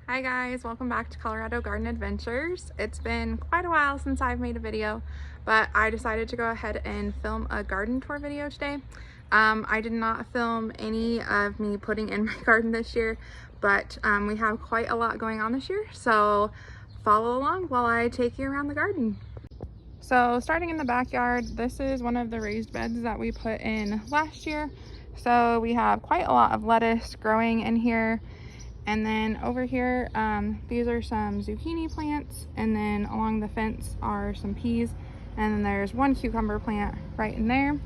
Hi guys, welcome back to Colorado Garden Adventures. It's been quite a while since I've made a video, but I decided to go ahead and film a garden tour video today. I did not film any of me putting in my garden this year, but we have quite a lot going on this year, so follow along while I take you around the garden. So starting in the backyard, this is one of the raised beds that we put in last year. So we have quite a lot of lettuce growing in here. And then over here, these are some zucchini plants, and then along the fence are some peas, and then there's one cucumber plant right in there.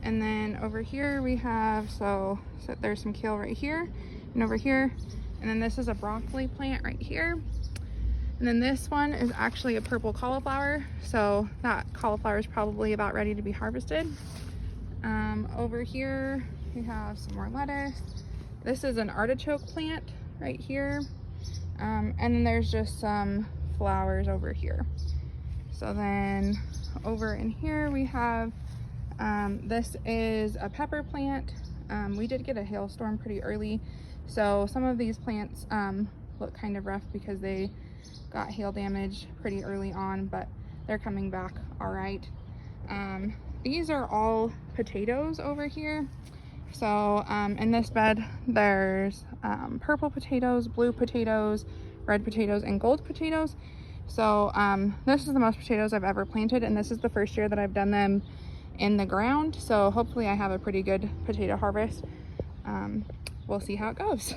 And then over here we have, so there's some kale right here and over here, and then this is a broccoli plant right here. And then this one is actually a purple cauliflower, so that cauliflower is probably about ready to be harvested. Over here we have some more lettuce. This is an artichoke plant right here, and then there's just some flowers over here. So then over in here we have this is a pepper plant. We did get a hailstorm pretty early, so some of these plants look kind of rough because they got hail damage pretty early on, but they're coming back all right. These are all potatoes over here. So in this bed there's purple potatoes, blue potatoes, red potatoes, and gold potatoes. So this is the most potatoes I've ever planted, and this is the first year that I've done them in the ground, so hopefully I have a pretty good potato harvest. We'll see how it goes.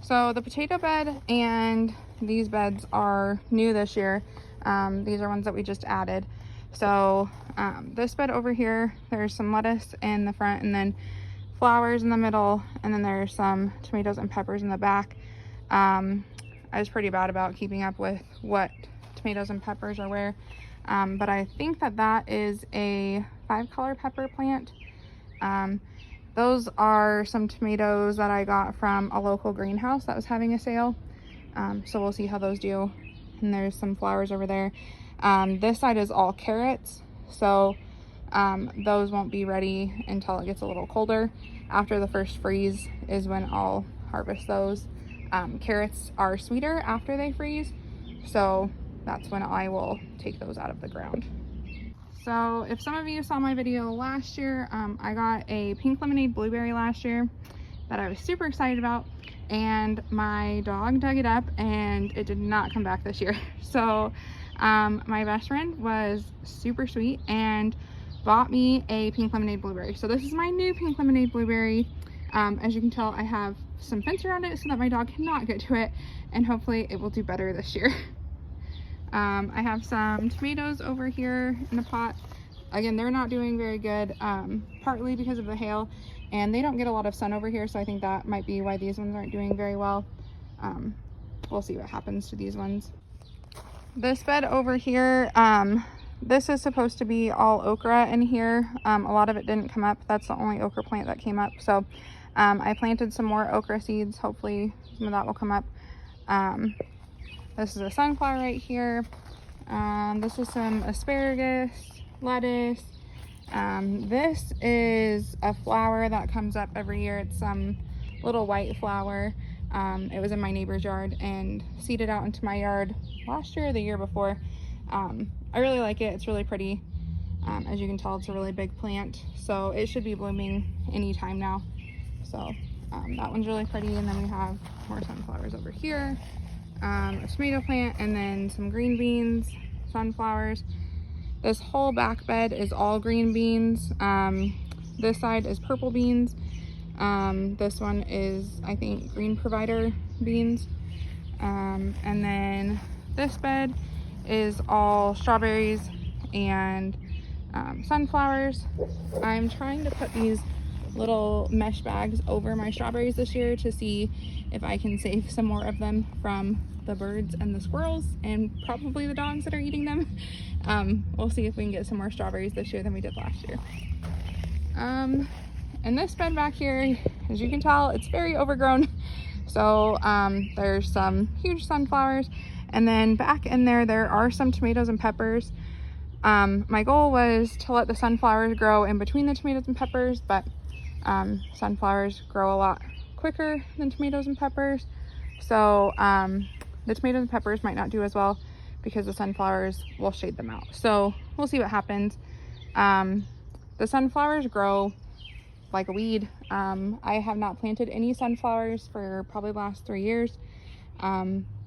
So the potato bed and these beds are new this year. These are ones that we just added. So this bed over here, there's some lettuce in the front, and then flowers in the middle, and then there's some tomatoes and peppers in the back. I was pretty bad about keeping up with what tomatoes and peppers are where, but I think that is a 5-color pepper plant. Those are some tomatoes that I got from a local greenhouse that was having a sale. So we'll see how those do. And there's some flowers over there. This side is all carrots, so those won't be ready until it gets a little colder. After the first freeze is when I'll harvest those. Carrots are sweeter after they freeze, so that's when I will take those out of the ground. So if some of you saw my video last year, I got a pink lemonade blueberry last year that I was super excited about, and my dog dug it up and it did not come back this year. So my best friend was super sweet and bought me a pink lemonade blueberry. So this is my new pink lemonade blueberry. As you can tell, I have some fence around it so that my dog cannot get to it, and hopefully it will do better this year. I have some tomatoes over here in a pot. Again, they're not doing very good, partly because of the hail, and they don't get a lot of sun over here, so I think that might be why these ones aren't doing very well. We'll see what happens to these ones. This bed over here, this is supposed to be all okra in here. A lot of it didn't come up. That's the only okra plant that came up. So I planted some more okra seeds. Hopefully some of that will come up. This is a sunflower right here. This is some asparagus, lettuce. This is a flower that comes up every year. It's some little white flower. It was in my neighbor's yard and seeded out into my yard last year or the year before. I really like it. It's really pretty. As you can tell, it's a really big plant, so it should be blooming anytime now. So that one's really pretty. And then we have more sunflowers over here, a tomato plant, and then some green beans, sunflowers. This whole back bed is all green beans. This side is purple beans. This one is, I think, green provider beans. And then this bed is all strawberries and sunflowers. I'm trying to put these little mesh bags over my strawberries this year to see if I can save some more of them from the birds and the squirrels and probably the dogs that are eating them. We'll see if we can get some more strawberries this year than we did last year. And this bed back here, as you can tell, it's very overgrown. So there's some huge sunflowers, and then back in there are some tomatoes and peppers. My goal was to let the sunflowers grow in between the tomatoes and peppers, but sunflowers grow a lot quicker than tomatoes and peppers. So the tomatoes and peppers might not do as well because the sunflowers will shade them out. So we'll see what happens. The sunflowers grow like a weed. I have not planted any sunflowers for probably the last 3 years.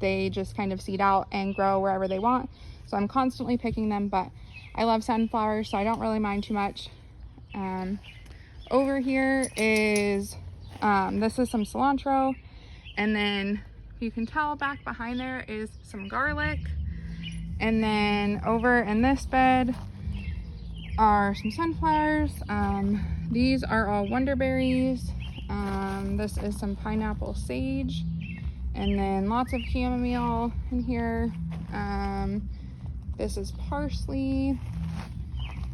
They just kind of seed out and grow wherever they want. So I'm constantly picking them, but I love sunflowers, so I don't really mind too much. Over here is, this is some cilantro. And then you can tell back behind there is some garlic. And then over in this bed are some sunflowers. These are all wonderberries. This is some pineapple sage. And then lots of chamomile in here. This is parsley.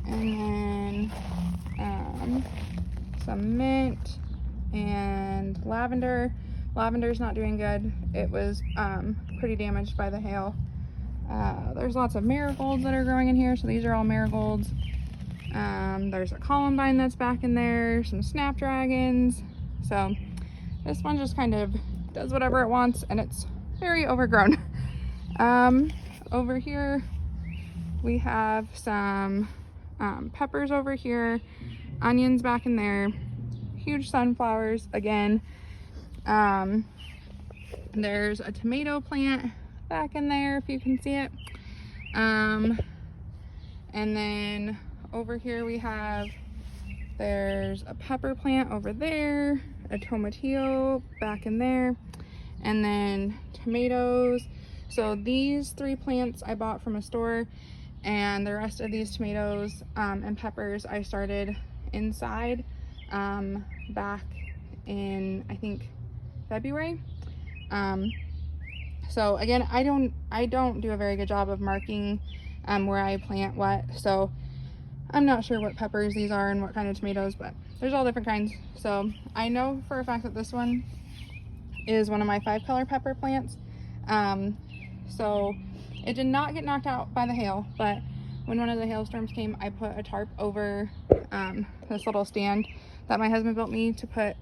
And then some mint and lavender. Lavender's not doing good. It was pretty damaged by the hail. There's lots of marigolds that are growing in here, so these are all marigolds. There's a columbine that's back in there, some snapdragons. So this one just kind of does whatever it wants, and it's very overgrown. Over here we have some peppers over here, onions back in there, huge sunflowers again. There's a tomato plant back in there if you can see it. And then over here we have, there's a pepper plant over there, a tomatillo back in there, and then tomatoes. So these 3 plants I bought from a store, and the rest of these tomatoes and peppers I started inside back in, I think, February. So again, I don't do a very good job of marking where I plant what, so I'm not sure what peppers these are and what kind of tomatoes, but there's all different kinds. So I know for a fact that this one is one of my 5-color pepper plants. So it did not get knocked out by the hail, but when one of the hailstorms came, I put a tarp over this little stand that my husband built me to put,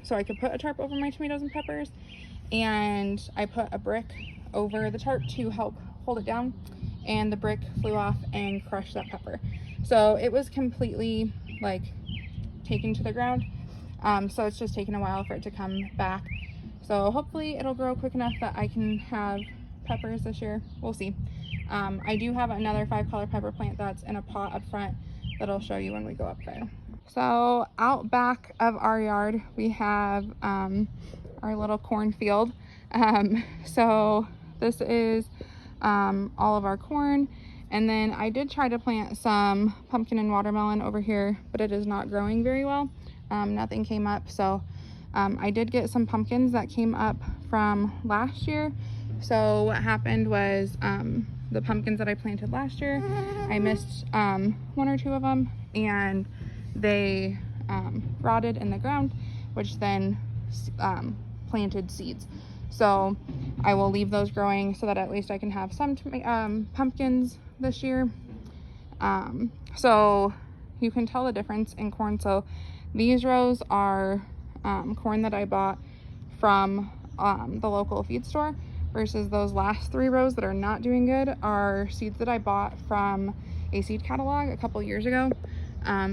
so I could put a tarp over my tomatoes and peppers, and I put a brick over the tarp to help hold it down, and the brick flew off and crushed that pepper. So it was completely like taken to the ground. So it's just taken a while for it to come back. So hopefully it'll grow quick enough that I can have peppers this year. We'll see. I do have another 5-color pepper plant that's in a pot up front that I'll show you when we go up there. So out back of our yard, we have our little cornfield. So this is all of our corn. And then I did try to plant some pumpkin and watermelon over here, but it is not growing very well. Nothing came up. So I did get some pumpkins that came up from last year. So what happened was the pumpkins that I planted last year, I missed 1 or 2 of them, and they rotted in the ground, which then planted seeds. So I will leave those growing so that at least I can have some pumpkins this year. So you can tell the difference in corn. So these rows are corn that I bought from the local feed store, versus those last 3 rows that are not doing good are seeds that I bought from a seed catalog a couple years ago.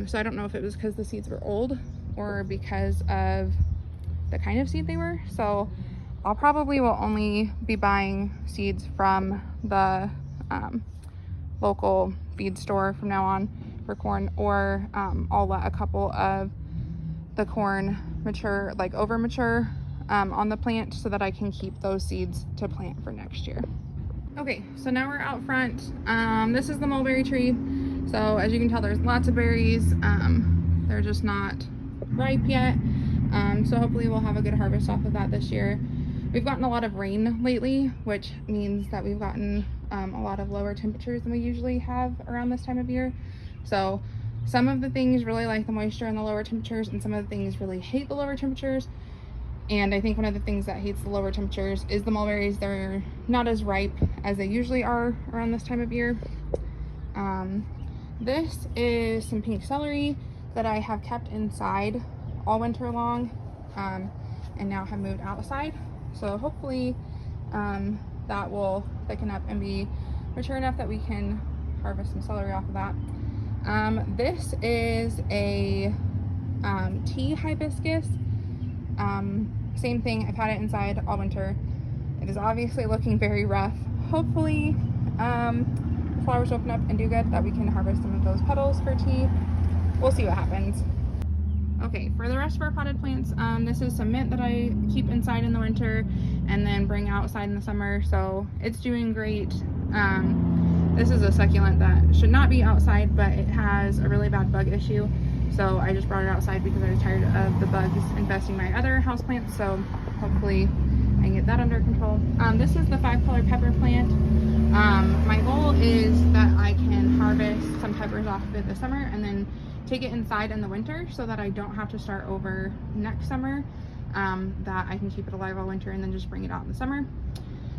So I don't know if it was because the seeds were old or because of the kind of seed they were. So I'll probably will only be buying seeds from the local feed store from now on for corn, or I'll let a couple of the corn mature, like over mature on the plant, so that I can keep those seeds to plant for next year. Okay, so now we're out front. This is the mulberry tree. So as you can tell, there's lots of berries. They're just not ripe yet. So hopefully we'll have a good harvest off of that this year. We've gotten a lot of rain lately, which means that we've gotten a lot of lower temperatures than we usually have around this time of year. So some of the things really like the moisture and the lower temperatures, and some of the things really hate the lower temperatures. And I think one of the things that hates the lower temperatures is the mulberries. They're not as ripe as they usually are around this time of year. This is some pink celery that I have kept inside all winter long, and now have moved outside. So hopefully that will thicken up and be mature enough that we can harvest some celery off of that. This is a tea hibiscus. Same thing, I've had it inside all winter. It is obviously looking very rough. Hopefully the flowers open up and do good, that we can harvest some of those petals for tea. We'll see what happens. Okay, for the rest of our potted plants, this is some mint that I keep inside in the winter and then bring outside in the summer, so it's doing great. This is a succulent that should not be outside, but it has a really bad bug issue, so I just brought it outside because I was tired of the bugs infesting my other houseplants, so hopefully I can get that under control. This is the 5-color pepper plant. My goal is that I can harvest some peppers off of it this summer and then take it inside in the winter so that I don't have to start over next summer, that I can keep it alive all winter and then just bring it out in the summer.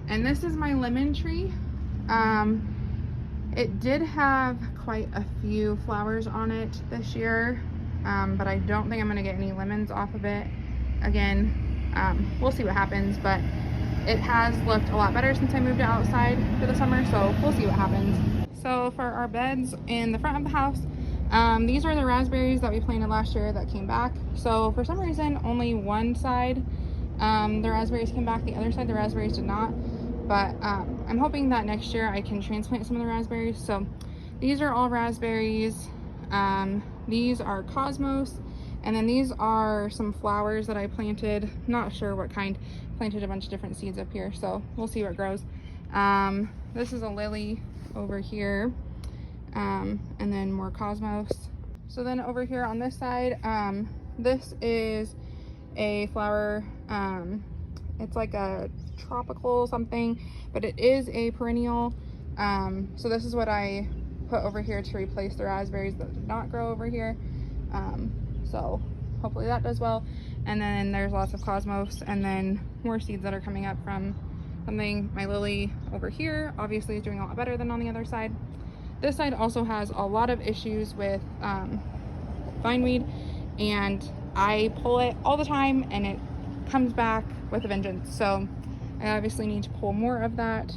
And this is my lemon tree. It did have quite a few flowers on it this year, but I don't think I'm gonna get any lemons off of it. Again, we'll see what happens, but it has looked a lot better since I moved it outside for the summer, so we'll see what happens. So for our beds in the front of the house, these are the raspberries that we planted last year that came back. So for some reason, only one side the raspberries came back, the other side the raspberries did not. But I'm hoping that next year I can transplant some of the raspberries. So these are all raspberries. These are cosmos, and then these are some flowers that I planted. Not sure what kind. Planted a bunch of different seeds up here, so we'll see what grows. This is a lily over here. And then more cosmos. So then over here on this side, this is a flower. It's like a tropical something, but it is a perennial. So this is what I put over here to replace the raspberries that did not grow over here. So hopefully that does well. And then there's lots of cosmos and then more seeds that are coming up from something. My lily over here obviously is doing a lot better than on the other side. This side also has a lot of issues with vineweed, and I pull it all the time and it comes back with a vengeance. So I obviously need to pull more of that.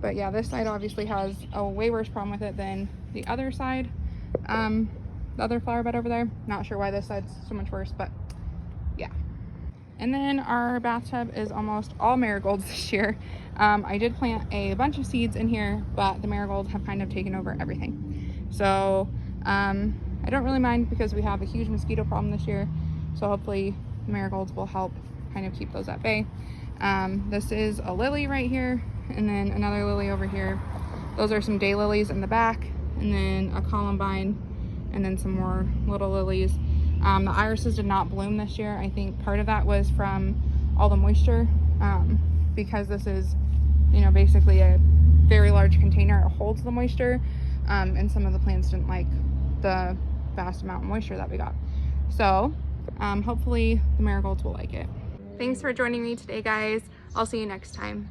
But yeah, this side obviously has a way worse problem with it than the other side. The other flower bed over there. Not sure why this side's so much worse, but yeah. And then our bathtub is almost all marigolds this year. I did plant a bunch of seeds in here, but the marigolds have kind of taken over everything. So I don't really mind because we have a huge mosquito problem this year. So hopefully the marigolds will help kind of keep those at bay. This is a lily right here, and then another lily over here. Those are some daylilies in the back, and then a columbine, and then some more little lilies. The irises did not bloom this year. I think part of that was from all the moisture, because this is, you know, basically a very large container. It holds the moisture, and some of the plants didn't like the vast amount of moisture that we got. So hopefully the marigolds will like it. Thanks for joining me today, guys. I'll see you next time.